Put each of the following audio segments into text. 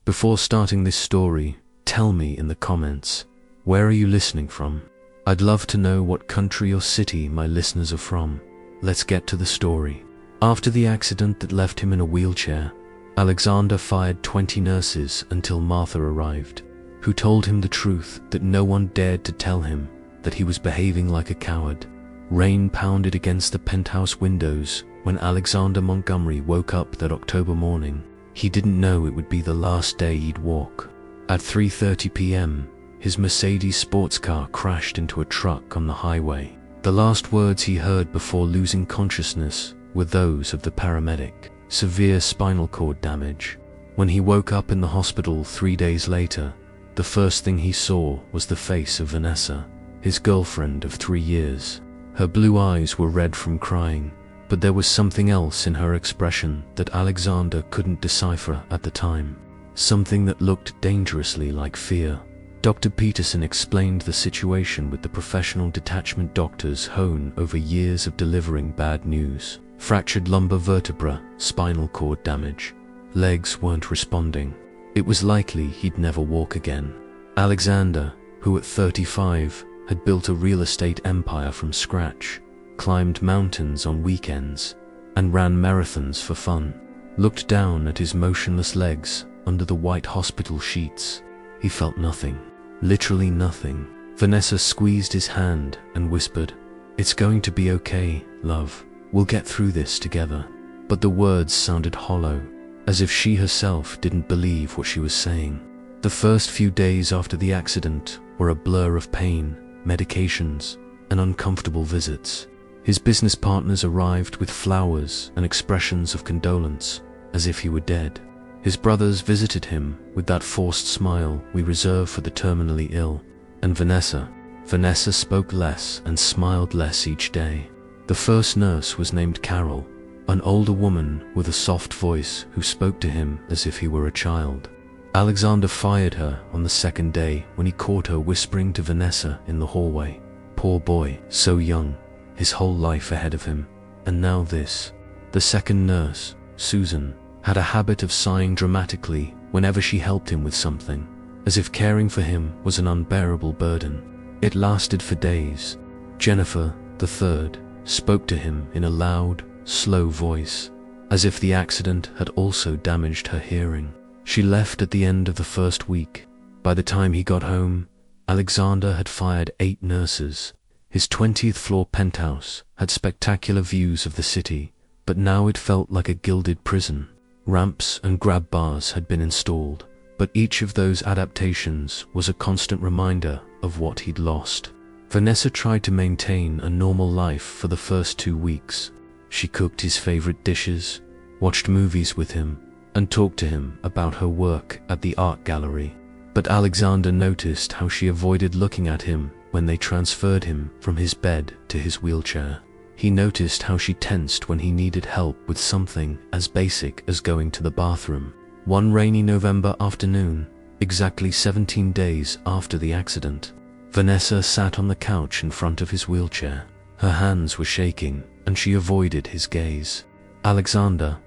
Before starting this story, tell me in the comments, where are you listening from? I'd love to know what country or city my listeners are from. Let's get to the story. After the accident that left him in a wheelchair, Alexander fired 20 nurses until Martha arrived, who told him the truth that no one dared to tell him that he was behaving like a coward. Rain pounded against the penthouse windows when Alexander Montgomery woke up that October morning. He didn't know it would be the last day he'd walk. At 3:30 p.m., his Mercedes sports car crashed into a truck on the highway. The last words he heard before losing consciousness were those of the paramedic: severe spinal cord damage. When he woke up in the hospital 3 days later, the first thing he saw was the face of Vanessa, his girlfriend of 3 years. Her blue eyes were red from crying, but there was something else in her expression that Alexander couldn't decipher at the time. Something that looked dangerously like fear. Dr. Peterson explained the situation with the professional detachment doctors honed over years of delivering bad news. Fractured lumbar vertebra, spinal cord damage. Legs weren't responding. It was likely he'd never walk again. Alexander, who at 35 had built a real estate empire from scratch, climbed mountains on weekends, and ran marathons for fun, looked down at his motionless legs under the white hospital sheets. He felt nothing. Literally nothing. Vanessa squeezed his hand and whispered, "It's going to be okay, love. We'll get through this together." But the words sounded hollow, as if she herself didn't believe what she was saying. The first few days after the accident were a blur of pain, medications, and uncomfortable visits. His business partners arrived with flowers and expressions of condolence, as if he were dead. His brothers visited him with that forced smile we reserve for the terminally ill. And Vanessa spoke less and smiled less each day. The first nurse was named Carol, an older woman with a soft voice who spoke to him as if he were a child. Alexander fired her on the second day when he caught her whispering to Vanessa in the hallway. Poor boy, so young, his whole life ahead of him, and now this. The second nurse, Susan, had a habit of sighing dramatically whenever she helped him with something, as if caring for him was an unbearable burden. It lasted for days. Jennifer, the third, spoke to him in a loud, slow voice, as if the accident had also damaged her hearing. She left at the end of the first week. By the time he got home, Alexander had fired 8 nurses. His 20th floor penthouse had spectacular views of the city, but now it felt like a gilded prison. Ramps and grab bars had been installed, but each of those adaptations was a constant reminder of what he'd lost. Vanessa tried to maintain a normal life for the first 2 weeks. She cooked his favorite dishes, watched movies with him, and talked to him about her work at the art gallery. But Alexander noticed how she avoided looking at him when they transferred him from his bed to his wheelchair. He noticed how she tensed when he needed help with something as basic as going to the bathroom. One rainy November afternoon, exactly 17 days after the accident, Vanessa sat on the couch in front of his wheelchair. Her hands were shaking, and she avoided his gaze. "Alexander,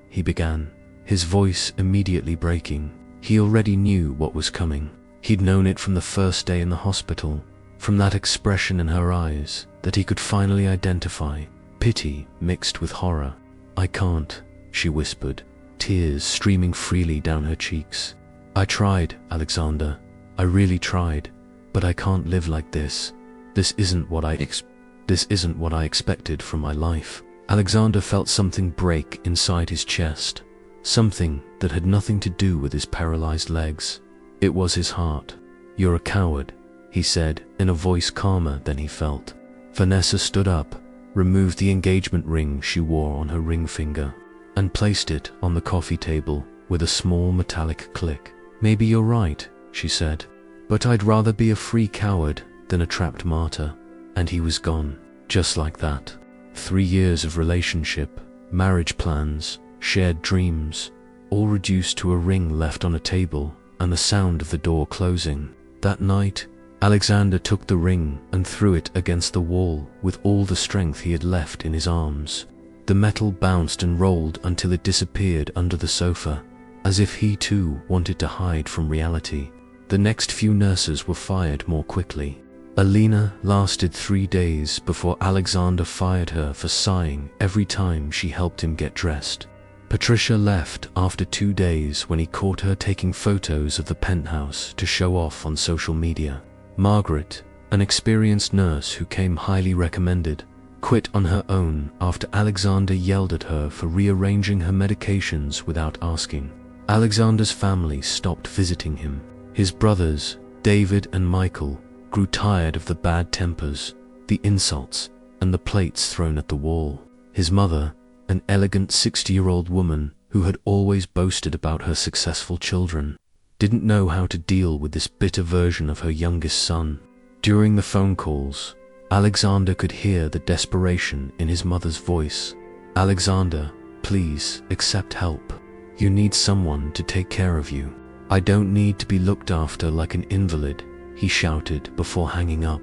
he began, his voice immediately breaking. He already knew what was coming. He'd known it from the first day in the hospital, from that expression in her eyes that he could finally identify, pity mixed with horror. "I can't," she whispered, tears streaming freely down her cheeks. "I tried, Alexander. I really tried, but I can't live like this. This isn't what I expected from my life." Alexander felt something break inside his chest, something that had nothing to do with his paralyzed legs. It was his heart. "You're a coward," he said in a voice calmer than he felt. Vanessa stood up, removed the engagement ring she wore on her ring finger, and placed it on the coffee table with a small metallic click. "Maybe you're right," she said, "but I'd rather be a free coward than a trapped martyr." And he was gone, just like that. 3 years of relationship, marriage plans, shared dreams, all reduced to a ring left on a table and the sound of the door closing. That night, Alexander took the ring and threw it against the wall with all the strength he had left in his arms. The metal bounced and rolled until it disappeared under the sofa, as if he too wanted to hide from reality. The next few nurses were fired more quickly. Alina lasted 3 days before Alexander fired her for sighing every time she helped him get dressed. Patricia left after 2 days when he caught her taking photos of the penthouse to show off on social media. Margaret, an experienced nurse who came highly recommended, quit on her own after Alexander yelled at her for rearranging her medications without asking. Alexander's family stopped visiting him. His brothers, David and Michael, grew tired of the bad tempers, the insults, and the plates thrown at the wall. His mother, an elegant 60-year-old woman who had always boasted about her successful children, didn't know how to deal with this bitter version of her youngest son. During the phone calls, Alexander could hear the desperation in his mother's voice. "Alexander, please accept help. You need someone to take care of you. I don't need to be looked after like an invalid," he shouted before hanging up.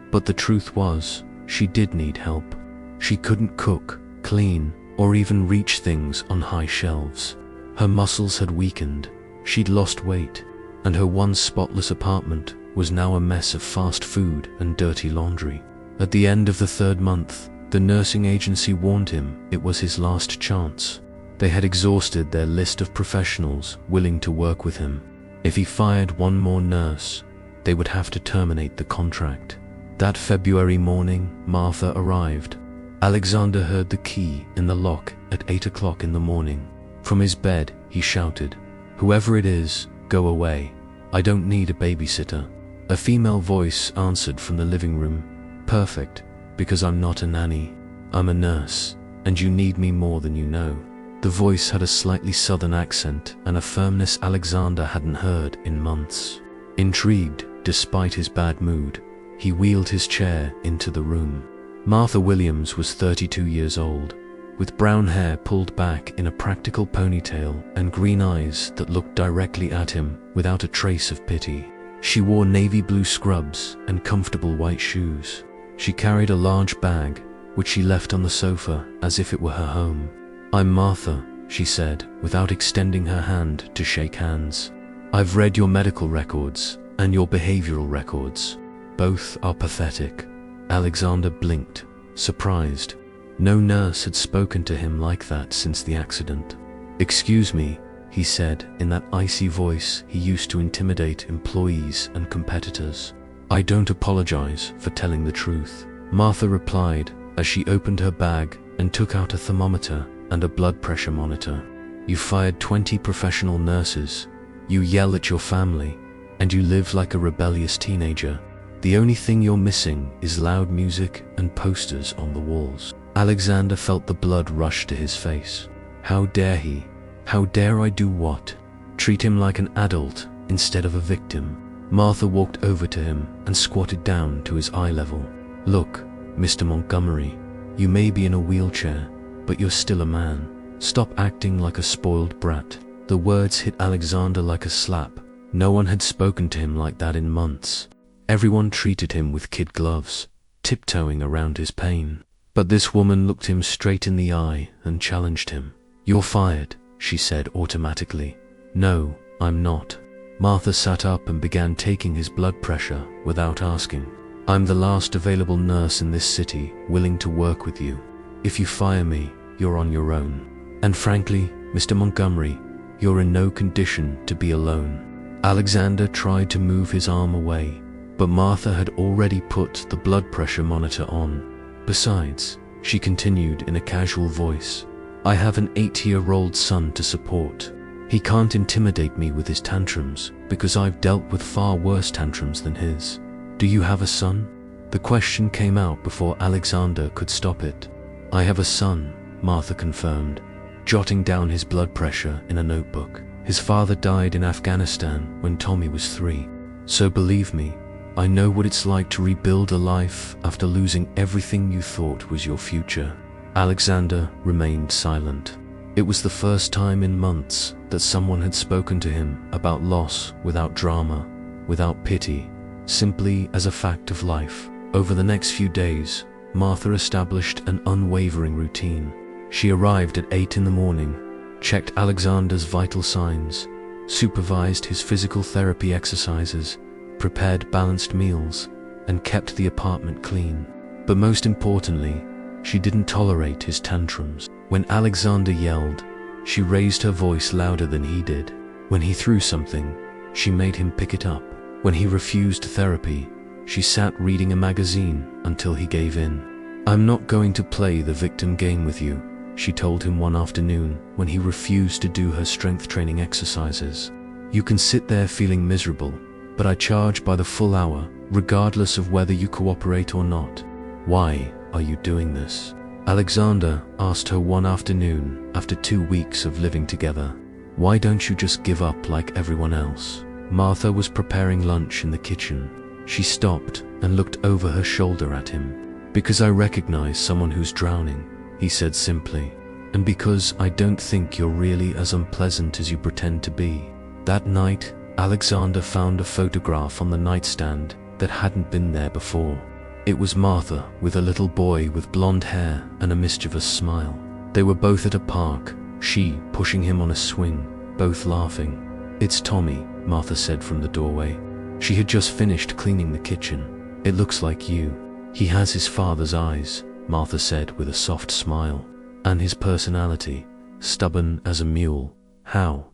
But the truth was, she did need help. She couldn't cook, clean, or even reach things on high shelves. Her muscles had weakened, she'd lost weight, and her once spotless apartment was now a mess of fast food and dirty laundry. At the end of the 3rd month, the nursing agency warned him it was his last chance. They had exhausted their list of professionals willing to work with him. If he fired one more nurse, they would have to terminate the contract. That February morning, Martha arrived. Alexander heard the key in the lock at 8 o'clock in the morning. From his bed, he shouted, "Whoever it is, go away. I don't need a babysitter." A female voice answered from the living room, "Perfect, because I'm not a nanny. I'm a nurse, and you need me more than you know." The voice had a slightly southern accent and a firmness Alexander hadn't heard in months. Intrigued, despite his bad mood, he wheeled his chair into the room. Martha Williams was 32 years old, with brown hair pulled back in a practical ponytail and green eyes that looked directly at him without a trace of pity. She wore navy blue scrubs and comfortable white shoes. She carried a large bag, which she left on the sofa as if it were her home. "I'm Martha," she said, without extending her hand to shake hands. "I've read your medical records and your behavioral records. Both are pathetic." Alexander blinked, surprised. No nurse had spoken to him like that since the accident. "Excuse me," he said in that icy voice he used to intimidate employees and competitors. "I don't apologize for telling the truth," Martha replied as she opened her bag and took out a thermometer and a blood pressure monitor. "You fired 20 professional nurses, you yell at your family, and you live like a rebellious teenager. The only thing you're missing is loud music and posters on the walls." Alexander felt the blood rush to his face. How dare he? How dare I do what? Treat him like an adult instead of a victim. Martha walked over to him and squatted down to his eye level. "Look, Mr. Montgomery, you may be in a wheelchair, but you're still a man. Stop acting like a spoiled brat." The words hit Alexander like a slap. No one had spoken to him like that in months. Everyone treated him with kid gloves, tiptoeing around his pain. But this woman looked him straight in the eye and challenged him. "You're fired," she said automatically. "No, I'm not." Martha sat up and began taking his blood pressure without asking. "I'm the last available nurse in this city willing to work with you. If you fire me, you're on your own. And frankly, Mr. Montgomery, you're in no condition to be alone." Alexander tried to move his arm away, but Martha had already put the blood pressure monitor on. "Besides," she continued in a casual voice, "I have an 8-year-old son to support. He can't intimidate me with his tantrums because I've dealt with far worse tantrums than his. Do you have a son?" The question came out before Alexander could stop it. "I have a son," Martha confirmed, jotting down his blood pressure in a notebook. "His father died in Afghanistan when Tommy was 3. So believe me, I know what it's like to rebuild a life after losing everything you thought was your future." Alexander remained silent. It was the first time in months that someone had spoken to him about loss without drama, without pity, simply as a fact of life. Over the next few days, Martha established an unwavering routine. She arrived at 8 in the morning, checked Alexander's vital signs, supervised his physical therapy exercises, prepared balanced meals, and kept the apartment clean. But most importantly, she didn't tolerate his tantrums. When Alexander yelled, she raised her voice louder than he did. When he threw something, she made him pick it up. When he refused therapy, she sat reading a magazine until he gave in. "I'm not going to play the victim game with you," she told him one afternoon when he refused to do her strength training exercises. "You can sit there feeling miserable, but I charge by the full hour, regardless of whether you cooperate or not. Why are you doing this?" Alexander asked her one afternoon after 2 weeks of living together. "Why don't you just give up like everyone else?" Martha was preparing lunch in the kitchen. She stopped and looked over her shoulder at him. "Because I recognize someone who's drowning," he said simply. "And because I don't think you're really as unpleasant as you pretend to be." That night, Alexander found a photograph on the nightstand that hadn't been there before. It was Martha with a little boy with blonde hair and a mischievous smile. They were both at a park, she pushing him on a swing, both laughing. "It's Tommy," Martha said from the doorway. She had just finished cleaning the kitchen. "It looks like you. He has his father's eyes," Martha said with a soft smile. "And his personality, stubborn as a mule. How, ...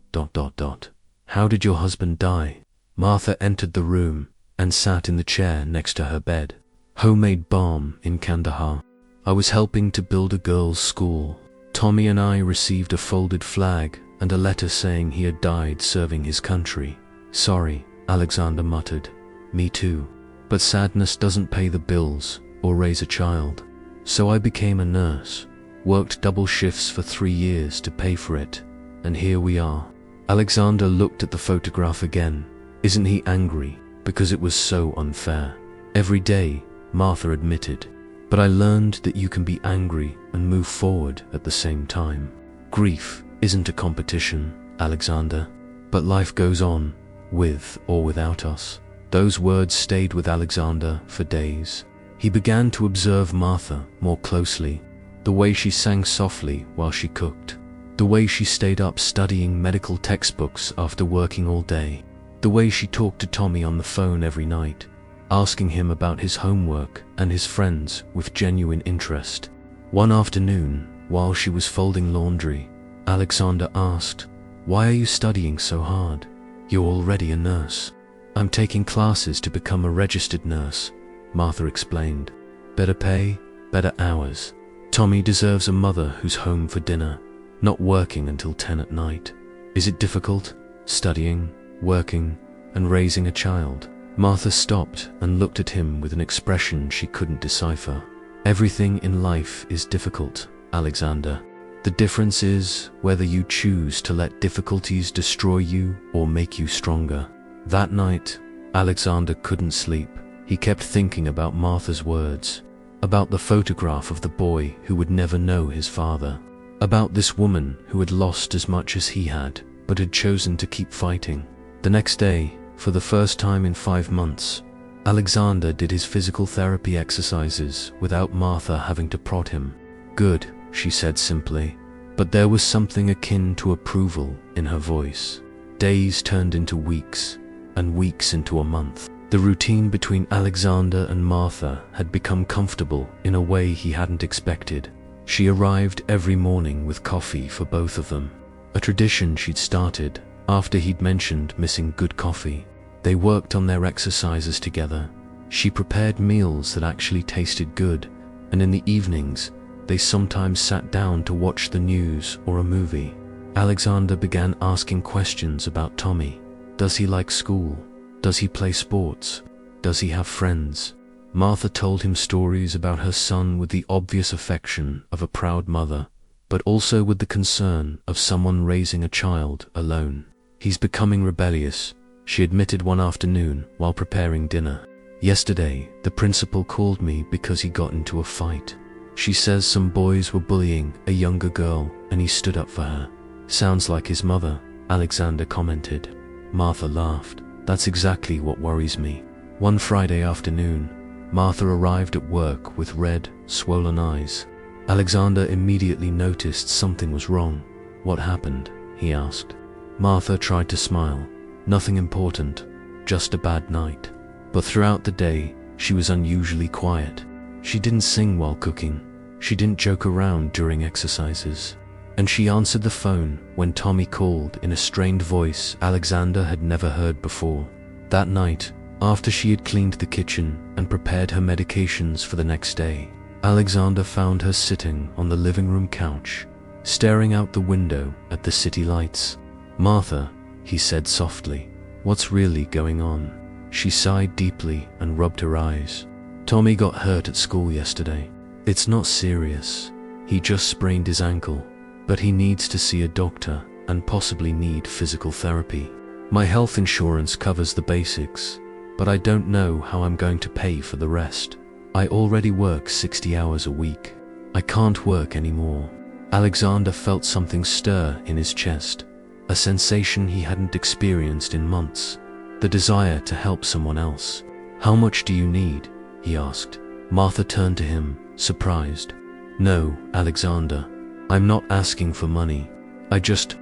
How did your husband die?" Martha entered the room and sat in the chair next to her bed. "Homemade bomb in Kandahar. I was helping to build a girls' school. Tommy and I received a folded flag and a letter saying he had died serving his country." "Sorry," Alexander muttered. "Me too. But sadness doesn't pay the bills or raise a child. So I became a nurse, worked double shifts for 3 years to pay for it, and here we are." Alexander looked at the photograph again. "Isn't he angry because it was so unfair?" "Every day," Martha admitted. "But I learned that you can be angry and move forward at the same time. Grief isn't a competition, Alexander. But life goes on, with or without us." Those words stayed with Alexander for days. He began to observe Martha more closely, the way she sang softly while she cooked, the way she stayed up studying medical textbooks after working all day, the way she talked to Tommy on the phone every night, asking him about his homework and his friends with genuine interest. One afternoon, while she was folding laundry, Alexander asked, "Why are you studying so hard? You're already a nurse." "I'm taking classes to become a registered nurse," Martha explained. "Better pay, better hours. Tommy deserves a mother who's home for dinner, not working until 10 at night." "Is it difficult, studying, working, and raising a child?" Martha stopped and looked at him with an expression she couldn't decipher. "Everything in life is difficult, Alexander. The difference is whether you choose to let difficulties destroy you or make you stronger." That night, Alexander couldn't sleep. He kept thinking about Martha's words, about the photograph of the boy who would never know his father, about this woman who had lost as much as he had, but had chosen to keep fighting. The next day, for the first time in 5 months, Alexander did his physical therapy exercises without Martha having to prod him. "Good," she said simply, but there was something akin to approval in her voice. Days turned into weeks, and weeks into a month. The routine between Alexander and Martha had become comfortable in a way he hadn't expected. She arrived every morning with coffee for both of them, a tradition she'd started after he'd mentioned missing good coffee. They worked on their exercises together. She prepared meals that actually tasted good, and in the evenings, they sometimes sat down to watch the news or a movie. Alexander began asking questions about Tommy. Does he like school? Does he play sports? Does he have friends? Martha told him stories about her son with the obvious affection of a proud mother, but also with the concern of someone raising a child alone. "He's becoming rebellious," she admitted one afternoon while preparing dinner. "Yesterday, the principal called me because he got into a fight. She says some boys were bullying a younger girl and he stood up for her." "Sounds like his mother," Alexander commented. Martha laughed. "That's exactly what worries me." One Friday afternoon, Martha arrived at work with red, swollen eyes. Alexander immediately noticed something was wrong. What happened? He asked. Martha tried to smile. Nothing important, just a bad night. But throughout the day, she was unusually quiet. She didn't sing while cooking. She didn't joke around during exercises. And she answered the phone when Tommy called in a strained voice Alexander had never heard before. That night, after she had cleaned the kitchen and prepared her medications for the next day, Alexander found her sitting on the living room couch, staring out the window at the city lights. Martha, he said softly, what's really going on? She sighed deeply and rubbed her eyes. Tommy got hurt at school yesterday. It's not serious. He just sprained his ankle, but he needs to see a doctor and possibly need physical therapy. My health insurance covers the basics, but I don't know how I'm going to pay for the rest. I already work 60 hours a week. I can't work anymore. Alexander felt something stir in his chest, a sensation he hadn't experienced in months, the desire to help someone else. How much do you need? He asked. Martha turned to him, surprised. No, Alexander, I'm not asking for money. I just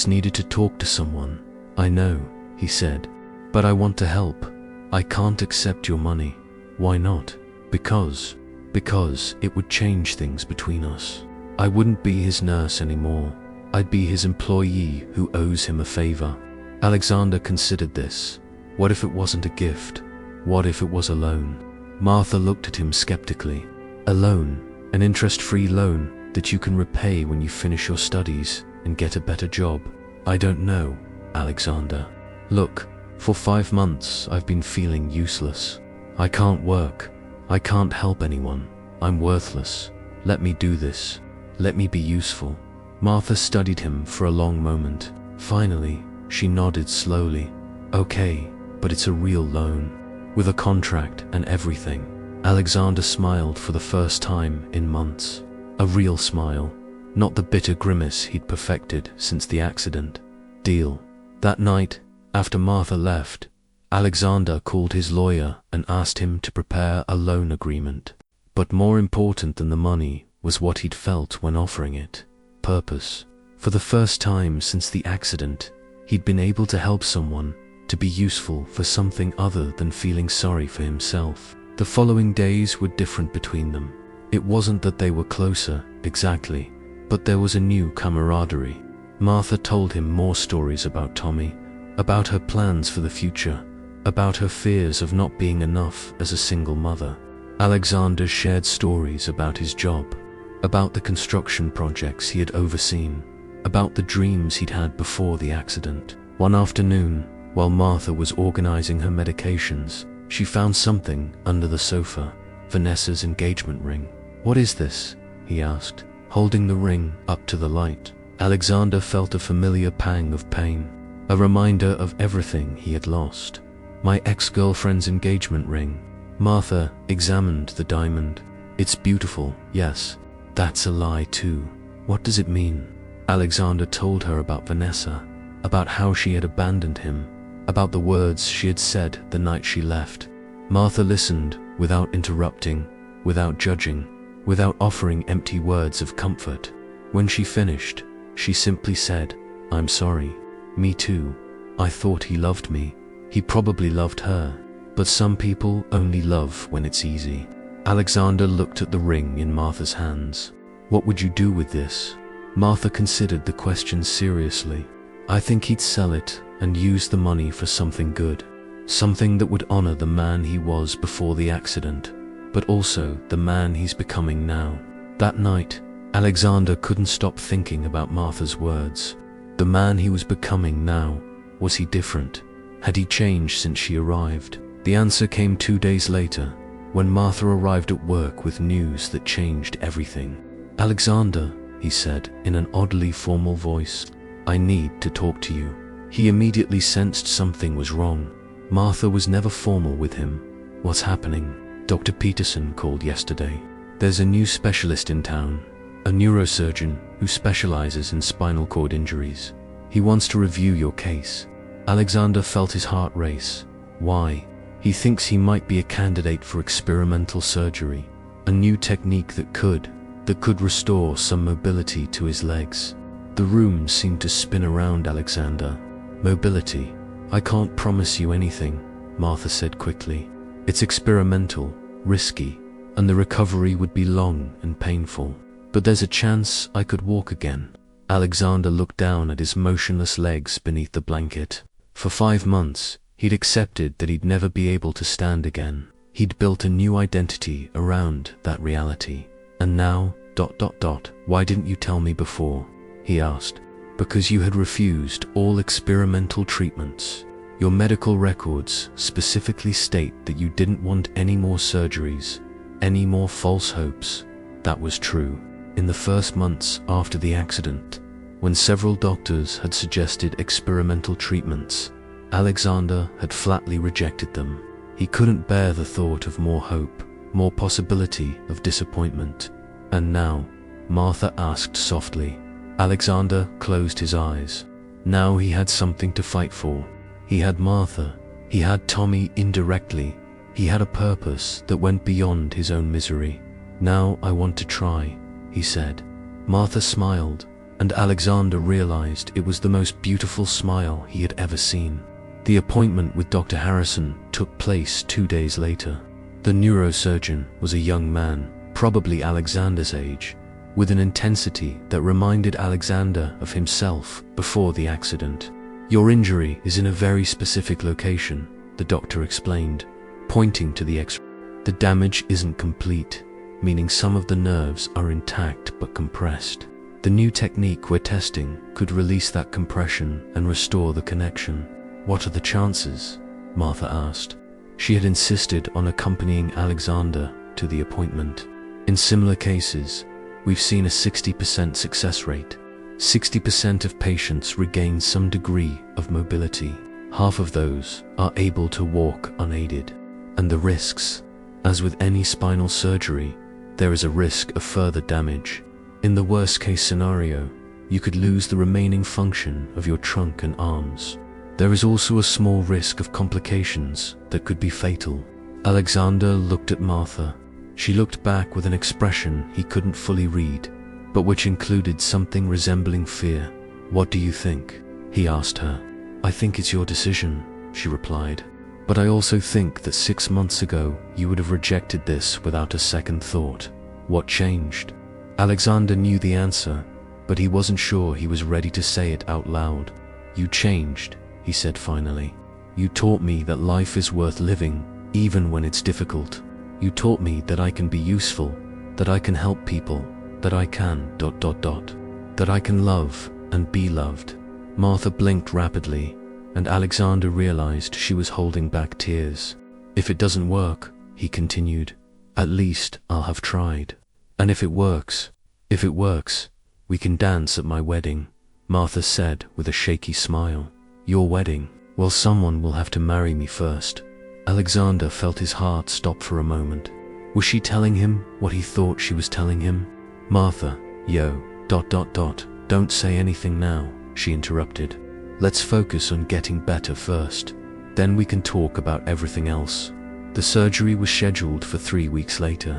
needed to talk to someone. I know, he said, but I want to help. I can't accept your money. Why not? Because it would change things between us. I wouldn't be his nurse anymore. I'd be his employee who owes him a favor. Alexander considered this. What if it wasn't a gift? What if it was a loan? Martha looked at him skeptically. A loan, an interest-free loan that you can repay when you finish your studies and get a better job. I don't know, Alexander. Look, for 5 months I've been feeling useless. I can't work. I can't help anyone. I'm worthless. Let me do this. Let me be useful. Martha studied him for a long moment. Finally, she nodded slowly. Okay, but it's a real loan, with a contract and everything. Alexander smiled for the first time in months. A real smile, not the bitter grimace he'd perfected since the accident. Deal. That night, after Martha left, Alexander called his lawyer and asked him to prepare a loan agreement. But more important than the money was what he'd felt when offering it. Purpose. For the first time since the accident, he'd been able to help someone, to be useful for something other than feeling sorry for himself. The following days were different between them. It wasn't that they were closer, exactly, but there was a new camaraderie. Martha told him more stories about Tommy, about her plans for the future, about her fears of not being enough as a single mother. Alexander shared stories about his job, about the construction projects he had overseen, about the dreams he'd had before the accident. One afternoon, while Martha was organizing her medications, she found something under the sofa, Vanessa's engagement ring. What is this? He asked, holding the ring up to the light. Alexander felt a familiar pang of pain, a reminder of everything he had lost. My ex-girlfriend's engagement ring. Martha examined the diamond. It's beautiful, yes. That's a lie too. What does it mean? Alexander told her about Vanessa, about how she had abandoned him, about the words she had said the night she left. Martha listened without interrupting, without judging, without offering empty words of comfort. When she finished, she simply said, I'm sorry. Me too. I thought he loved me. He probably loved her. But some people only love when it's easy. Alexander looked at the ring in Martha's hands. What would you do with this? Martha considered the question seriously. I think he'd sell it and use the money for something good. Something that would honor the man he was before the accident, but also the man he's becoming now. That night, Alexander couldn't stop thinking about Martha's words. The man he was becoming now, was he different? Had he changed since she arrived? The answer came 2 days later, when Martha arrived at work with news that changed everything. Alexander, he said in an oddly formal voice, I need to talk to you. He immediately sensed something was wrong. Martha was never formal with him. What's happening? Dr. Peterson called yesterday. There's a new specialist in town, a neurosurgeon who specializes in spinal cord injuries. He wants to review your case. Alexander felt his heart race. Why? He thinks he might be a candidate for experimental surgery, a new technique that could restore some mobility to his legs. The The room seemed to spin around Alexander. Mobility. I can't promise you anything, Martha said quickly. It's experimental, risky, and the recovery would be long and painful. But there's a chance I could walk again. Alexander looked down at his motionless legs beneath the blanket. For 5 months, he'd accepted that he'd never be able to stand again. He'd built a new identity around that reality. And now, ... Why didn't you tell me before? He asked. Because you had refused all experimental treatments. Your medical records specifically state that you didn't want any more surgeries, any more false hopes. That was true. In the first months after the accident, when several doctors had suggested experimental treatments, Alexander had flatly rejected them. He couldn't bear the thought of more hope, more possibility of disappointment. And now, Martha asked softly. Alexander closed his eyes. Now he had something to fight for. He had Martha. He had Tommy indirectly. He had a purpose that went beyond his own misery. Now I want to try, he said. Martha smiled, and Alexander realized it was the most beautiful smile he had ever seen. The appointment with Dr. Harrison took place 2 days later. The neurosurgeon was a young man, probably Alexander's age, with an intensity that reminded Alexander of himself before the accident. Your injury is in a very specific location, the doctor explained, pointing to the X-ray. The damage isn't complete, meaning some of the nerves are intact but compressed. The new technique we're testing could release that compression and restore the connection. What are the chances? Martha asked. She had insisted on accompanying Alexander to the appointment. In similar cases, we've seen a 60% success rate. 60% of patients regain some degree of mobility. Half of those are able to walk unaided. And the risks? As with any spinal surgery, there is a risk of further damage. In the worst-case scenario, you could lose the remaining function of your trunk and arms. There is also a small risk of complications that could be fatal. Alexander looked at Martha. She looked back with an expression he couldn't fully read, but which included something resembling fear. What do you think? He asked her. I think it's your decision, she replied. But I also think that 6 months ago you would have rejected this without a second thought. What changed? Alexander knew the answer, but he wasn't sure he was ready to say it out loud. You changed, he said finally. You taught me that life is worth living, even when it's difficult. You taught me that I can be useful, that I can help people, that I can ... that I can love and be loved. Martha blinked rapidly, and Alexander realized she was holding back tears. If it doesn't work, he continued, at least I'll have tried. And if it works, we can dance at my wedding, Martha said with a shaky smile. Your wedding? Well, someone will have to marry me first. Alexander felt his heart stop for a moment. Was she telling him what he thought she was telling him? Martha, yo ... Don't say anything now, she interrupted. Let's focus on getting better first. Then we can talk about everything else. The surgery was scheduled for 3 weeks later.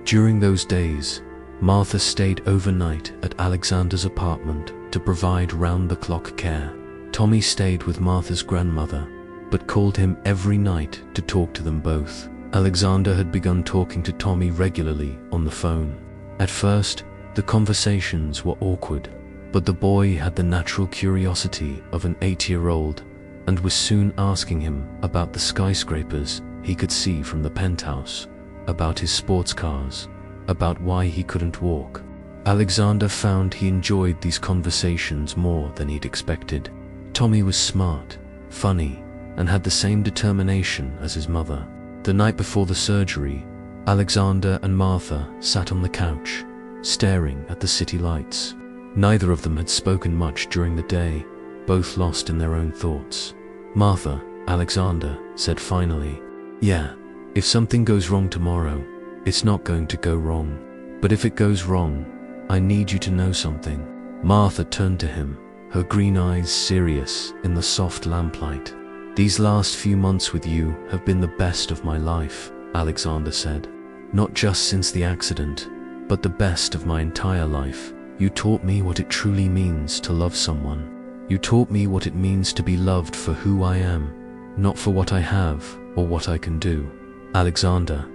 During those days, Martha stayed overnight at Alexander's apartment to provide round-the-clock care. Tommy stayed with Martha's grandmother, but called him every night to talk to them both. Alexander had begun talking to Tommy regularly on the phone. At first, the conversations were awkward, but the boy had the natural curiosity of an 8-year-old and was soon asking him about the skyscrapers he could see from the penthouse, about his sports cars, about why he couldn't walk. Alexander found he enjoyed these conversations more than he'd expected. Tommy was smart, funny, and had the same determination as his mother. The night before the surgery, Alexander and Martha sat on the couch, staring at the city lights. Neither of them had spoken much during the day, both lost in their own thoughts. Martha, Alexander said finally, yeah, if something goes wrong tomorrow, it's not going to go wrong. But if it goes wrong, I need you to know something. Martha turned to him, her green eyes serious in the soft lamplight. These last few months with you have been the best of my life, Alexander said. Not just since the accident, but the best of my entire life. You taught me what it truly means to love someone. You taught me what it means to be loved for who I am, not for what I have or what I can do. Alexander, ...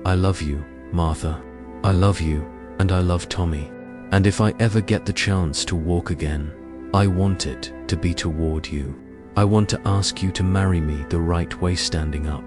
I love you, Martha. I love you, and I love Tommy. And if I ever get the chance to walk again, I want it to be toward you. I want to ask you to marry me the right way, standing up,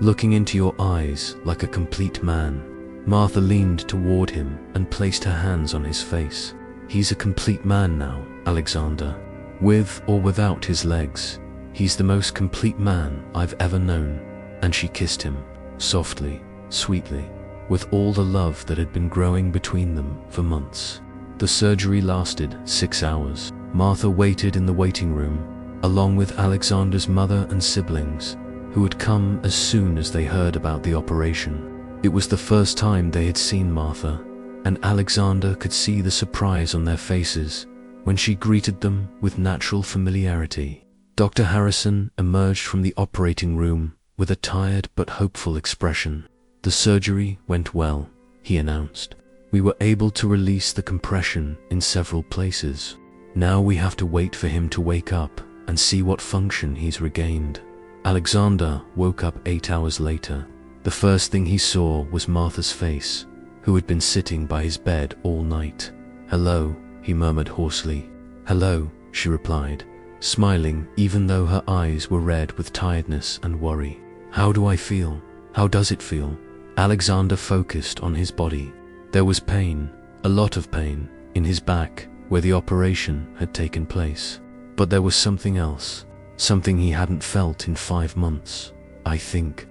looking into your eyes like a complete man. Martha leaned toward him and placed her hands on his face. He's a complete man now, Alexander. With or without his legs, he's the most complete man I've ever known. And she kissed him, softly, sweetly, with all the love that had been growing between them for months. The surgery lasted 6 hours. Martha waited in the waiting room, along with Alexander's mother and siblings, who had come as soon as they heard about the operation. It was the first time they had seen Martha, and Alexander could see the surprise on their faces when she greeted them with natural familiarity. Dr. Harrison emerged from the operating room with a tired but hopeful expression. The surgery went well, he announced. We were able to release the compression in several places. Now we have to wait for him to wake up and see what function he's regained. Alexander woke up 8 hours later. The first thing he saw was Martha's face, who had been sitting by his bed all night. "Hello," he murmured hoarsely. "Hello," she replied, smiling even though her eyes were red with tiredness and worry. "How do I feel? How does it feel?" Alexander focused on his body. There was pain, a lot of pain, in his back where the operation had taken place. But there was something else, something he hadn't felt in 5 months. I think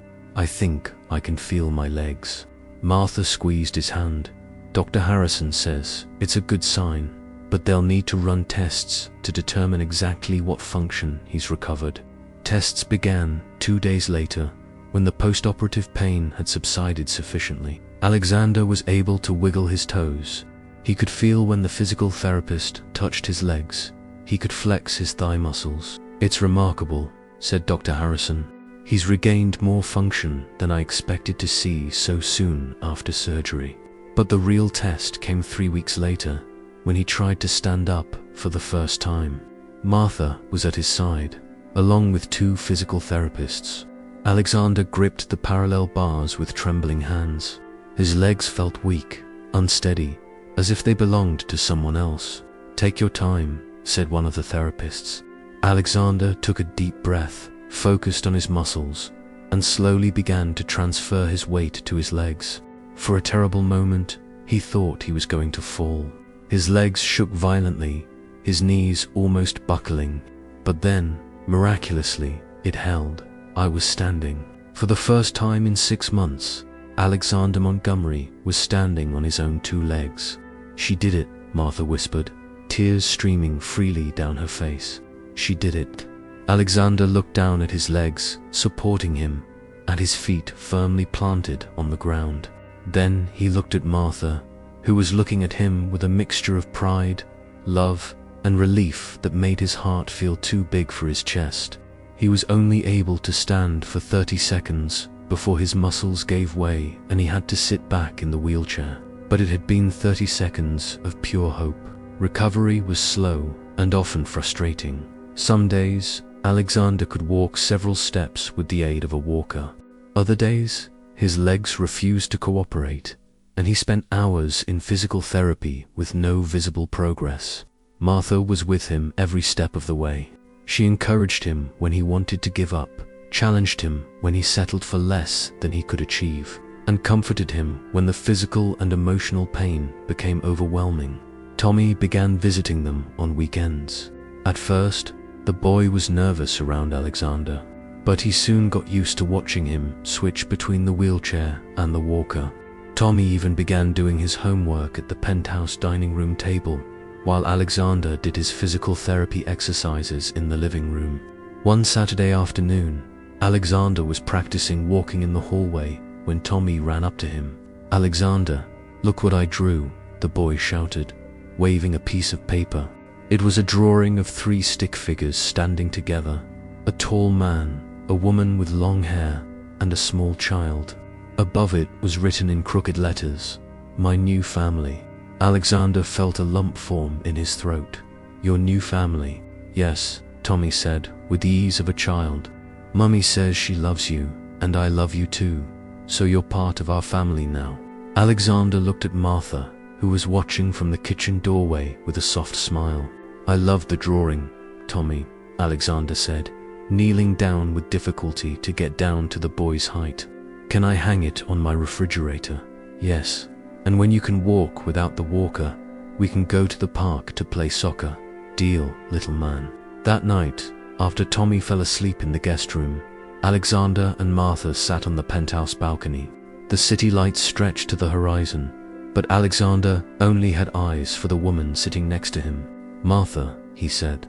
I can feel my legs." Martha squeezed his hand. "Dr. Harrison says it's a good sign, but they'll need to run tests to determine exactly what function he's recovered." Tests began 2 days later, when the post-operative pain had subsided sufficiently. Alexander was able to wiggle his toes. He could feel when the physical therapist touched his legs. He could flex his thigh muscles. "It's remarkable," said Dr. Harrison. "He's regained more function than I expected to see so soon after surgery." But the real test came 3 weeks later, when he tried to stand up for the first time. Martha was at his side, along with 2 physical therapists. Alexander gripped the parallel bars with trembling hands. His legs felt weak, unsteady, as if they belonged to someone else. "Take your time," said one of the therapists. Alexander took a deep breath, focused on his muscles, and slowly began to transfer his weight to his legs. For a terrible moment, he thought he was going to fall. His legs shook violently, his knees almost buckling. But then, miraculously, it held. I was standing. For the first time in 6 months, Alexander Montgomery was standing on his own 2 legs. "She did it," Martha whispered, tears streaming freely down her face. "She did it." Alexander looked down at his legs, supporting him, and his feet firmly planted on the ground. Then he looked at Martha, who was looking at him with a mixture of pride, love, and relief that made his heart feel too big for his chest. He was only able to stand for 30 seconds before his muscles gave way and he had to sit back in the wheelchair. But it had been 30 seconds of pure hope. Recovery was slow and often frustrating. Some days, Alexander could walk several steps with the aid of a walker. Other days, his legs refused to cooperate, and he spent hours in physical therapy with no visible progress. Martha was with him every step of the way. She encouraged him when he wanted to give up, challenged him when he settled for less than he could achieve, and comforted him when the physical and emotional pain became overwhelming. Tommy began visiting them on weekends. At first, the boy was nervous around Alexander, but he soon got used to watching him switch between the wheelchair and the walker. Tommy even began doing his homework at the penthouse dining room table, while Alexander did his physical therapy exercises in the living room. One Saturday afternoon, Alexander was practicing walking in the hallway when Tommy ran up to him. "Alexander, look what I drew," the boy shouted, waving a piece of paper. It was a drawing of 3 stick figures standing together, a tall man, a woman with long hair, and a small child. Above it was written in crooked letters, "My new family." Alexander felt a lump form in his throat. Your new family? Yes, Tommy said, with the ease of a child. Mummy says she loves you, and I love you too. So you're part of our family now. Alexander looked at Martha, who was watching from the kitchen doorway with a soft smile. I love the drawing, Tommy, Alexander said, kneeling down with difficulty to get down to the boy's height. Can I hang it on my refrigerator? Yes. And when you can walk without the walker, we can go to the park to play soccer. Deal, little man. That night, after Tommy fell asleep in the guest room, Alexander and Martha sat on the penthouse balcony. The city lights stretched to the horizon, but Alexander only had eyes for the woman sitting next to him. Martha, he said.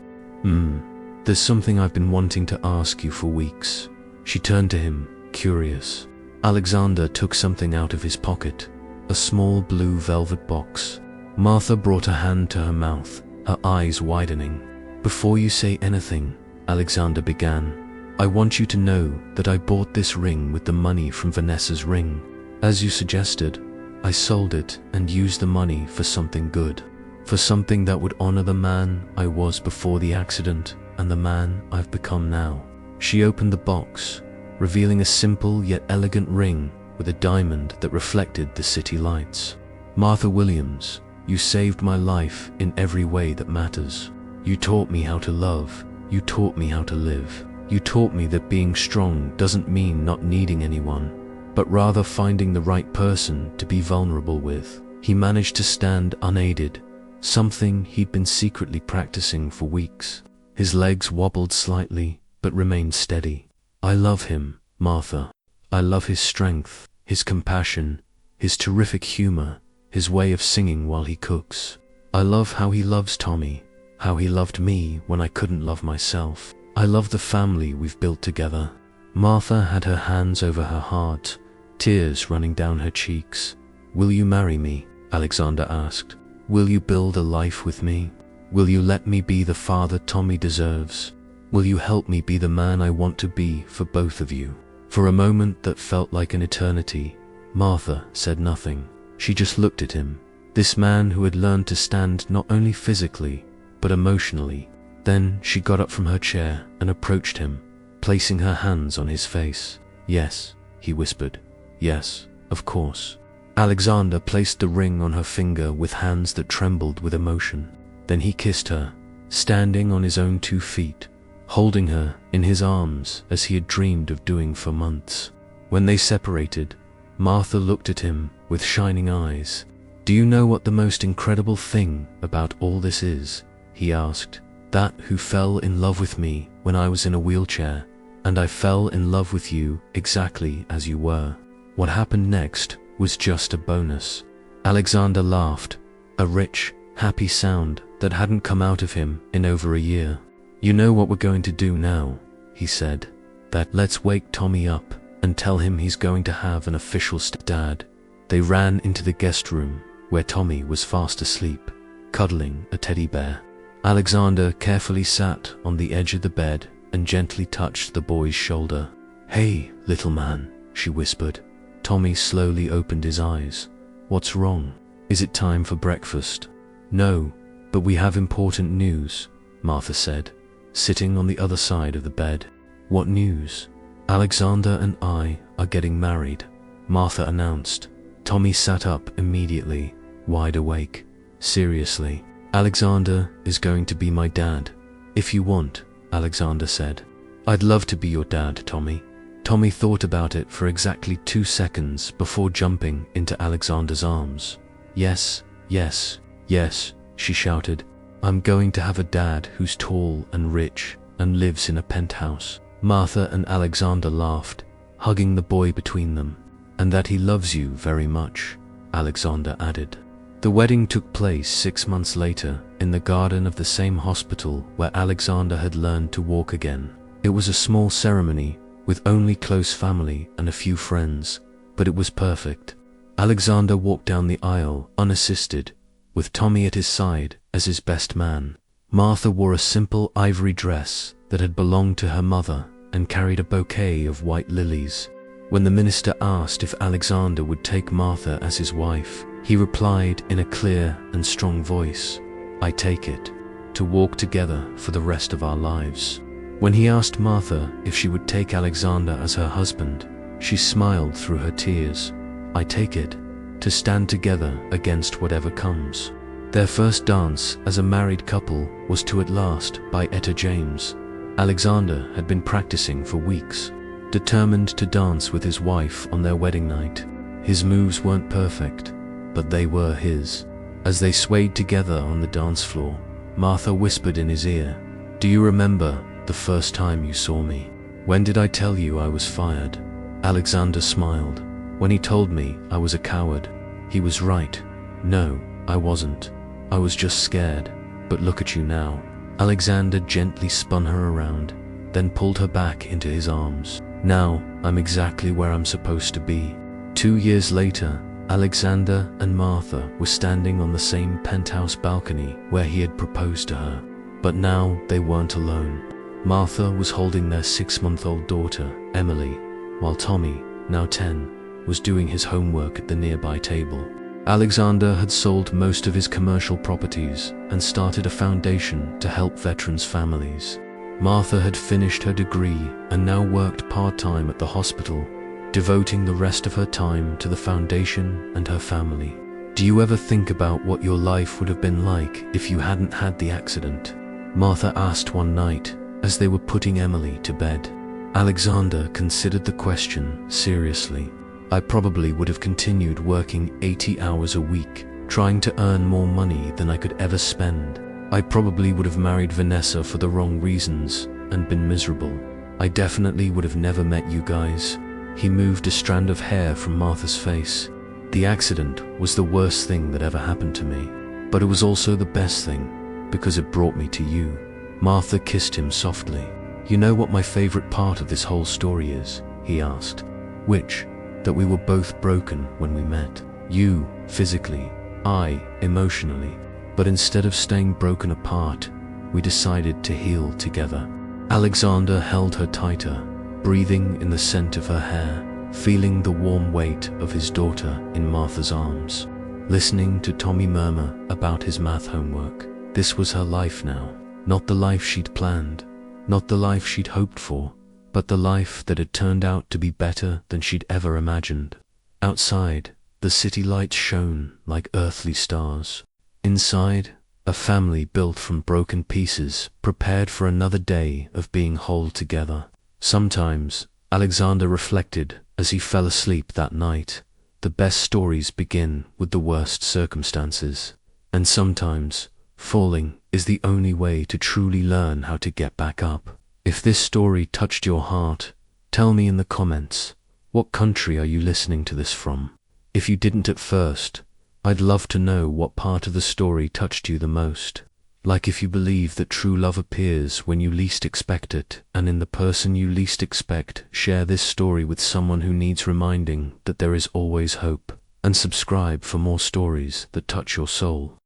There's something I've been wanting to ask you for weeks. She turned to him, curious. Alexander took something out of his pocket, a small blue velvet box. Martha brought a hand to her mouth, her eyes widening. Before you say anything, Alexander began, I want you to know that I bought this ring with the money from Vanessa's ring. As you suggested, I sold it and used the money for something good, for something that would honor the man I was before the accident and the man I've become now. She opened the box, revealing a simple yet elegant ring with a diamond that reflected the city lights. Martha Williams, you saved my life in every way that matters. You taught me how to love. You taught me how to live. You taught me that being strong doesn't mean not needing anyone, but rather finding the right person to be vulnerable with. He managed to stand unaided, something he'd been secretly practicing for weeks. His legs wobbled slightly, but remained steady. I love him, Martha. I love his strength, his compassion, his terrific humor, his way of singing while he cooks. I love how he loves Tommy, how he loved me when I couldn't love myself. I love the family we've built together. Martha had her hands over her heart, tears running down her cheeks. Will you marry me? Alexander asked. Will you build a life with me? Will you let me be the father Tommy deserves? Will you help me be the man I want to be for both of you? For a moment that felt like an eternity, Martha said nothing. She just looked at him, this man who had learned to stand not only physically, but emotionally. Then she got up from her chair and approached him, placing her hands on his face. Yes, he whispered. Yes, of course. Alexander placed the ring on her finger with hands that trembled with emotion. Then he kissed her, standing on his own 2 feet, holding her in his arms as he had dreamed of doing for months. When they separated, Martha looked at him with shining eyes. Do you know what the most incredible thing about all this is? He asked. That who fell in love with me when I was in a wheelchair, and I fell in love with you exactly as you were. What happened next was just a bonus. Alexander laughed, a rich, happy sound that hadn't come out of him in over a year. You know what we're going to do now, he said. That let's wake Tommy up and tell him he's going to have an official dad. They ran into the guest room where Tommy was fast asleep, cuddling a teddy bear. Alexander carefully sat on the edge of the bed and gently touched the boy's shoulder. Hey, little man, she whispered. Tommy slowly opened his eyes. What's wrong? Is it time for breakfast? No, but we have important news, Martha said, sitting on the other side of the bed. What news? Alexander and I are getting married, Martha announced. Tommy sat up immediately, wide awake. Seriously? Alexander is going to be my dad. If you want, Alexander said. I'd love to be your dad, Tommy. Tommy thought about it for exactly 2 seconds before jumping into Alexander's arms. Yes, yes, yes, she shouted. I'm going to have a dad who's tall and rich and lives in a penthouse. Martha and Alexander laughed, hugging the boy between them. And that he loves you very much, Alexander added. The wedding took place 6 months later in the garden of the same hospital where Alexander had learned to walk again. It was a small ceremony with only close family and a few friends, but it was perfect. Alexander walked down the aisle unassisted, with Tommy at his side as his best man. Martha wore a simple ivory dress that had belonged to her mother and carried a bouquet of white lilies. When the minister asked if Alexander would take Martha as his wife, He replied in a clear and strong voice, "I take it, to walk together for the rest of our lives." When he asked Martha if she would take Alexander as her husband, she smiled through her tears. "I take it, to stand together against whatever comes." Their first dance as a married couple was to At Last by Etta James. Alexander had been practicing for weeks, determined to dance with his wife on their wedding night. His moves weren't perfect, but they were his. As they swayed together on the dance floor, Martha whispered in his ear, "Do you remember the first time you saw me? When did I tell you I was fired?" Alexander smiled. "When he told me I was a coward." He was right. "No, I wasn't. I was just scared. But look at you now." Alexander gently spun her around, then pulled her back into his arms. "Now, I'm exactly where I'm supposed to be." 2 years later, Alexander and Martha were standing on the same penthouse balcony where he had proposed to her. But now they weren't alone. Martha was holding their 6-month-old daughter, Emily, while Tommy, now 10, was doing his homework at the nearby table. Alexander had sold most of his commercial properties and started a foundation to help veterans' families. Martha had finished her degree and now worked part-time at the hospital, devoting the rest of her time to the foundation and her family. Do you ever think about what your life would have been like if you hadn't had the accident? Martha asked one night as they were putting Emily to bed. Alexander considered the question seriously. "I probably would have continued working 80 hours a week, trying to earn more money than I could ever spend. I probably would have married Vanessa for the wrong reasons and been miserable. I definitely would have never met you guys." He moved a strand of hair from Martha's face. "The accident was the worst thing that ever happened to me, but it was also the best thing, because it brought me to you." Martha kissed him softly. "You know what my favorite part of this whole story is?" he asked. "Which? That we were both broken when we met. You, physically, I, emotionally. But instead of staying broken apart, we decided to heal together." Alexander held her tighter, breathing in the scent of her hair, feeling the warm weight of his daughter in Martha's arms, listening to Tommy murmur about his math homework. This was her life now. Not the life she'd planned, not the life she'd hoped for, but the life that had turned out to be better than she'd ever imagined. Outside, the city lights shone like earthly stars. Inside, a family built from broken pieces, prepared for another day of being whole together. Sometimes, Alexander reflected as he fell asleep that night, the best stories begin with the worst circumstances. And sometimes, falling is the only way to truly learn how to get back up. If this story touched your heart, tell me in the comments, what country are you listening to this from? If you didn't at first, I'd love to know what part of the story touched you the most. Like if you believe that true love appears when you least expect it, and in the person you least expect, share this story with someone who needs reminding that there is always hope. And subscribe for more stories that touch your soul.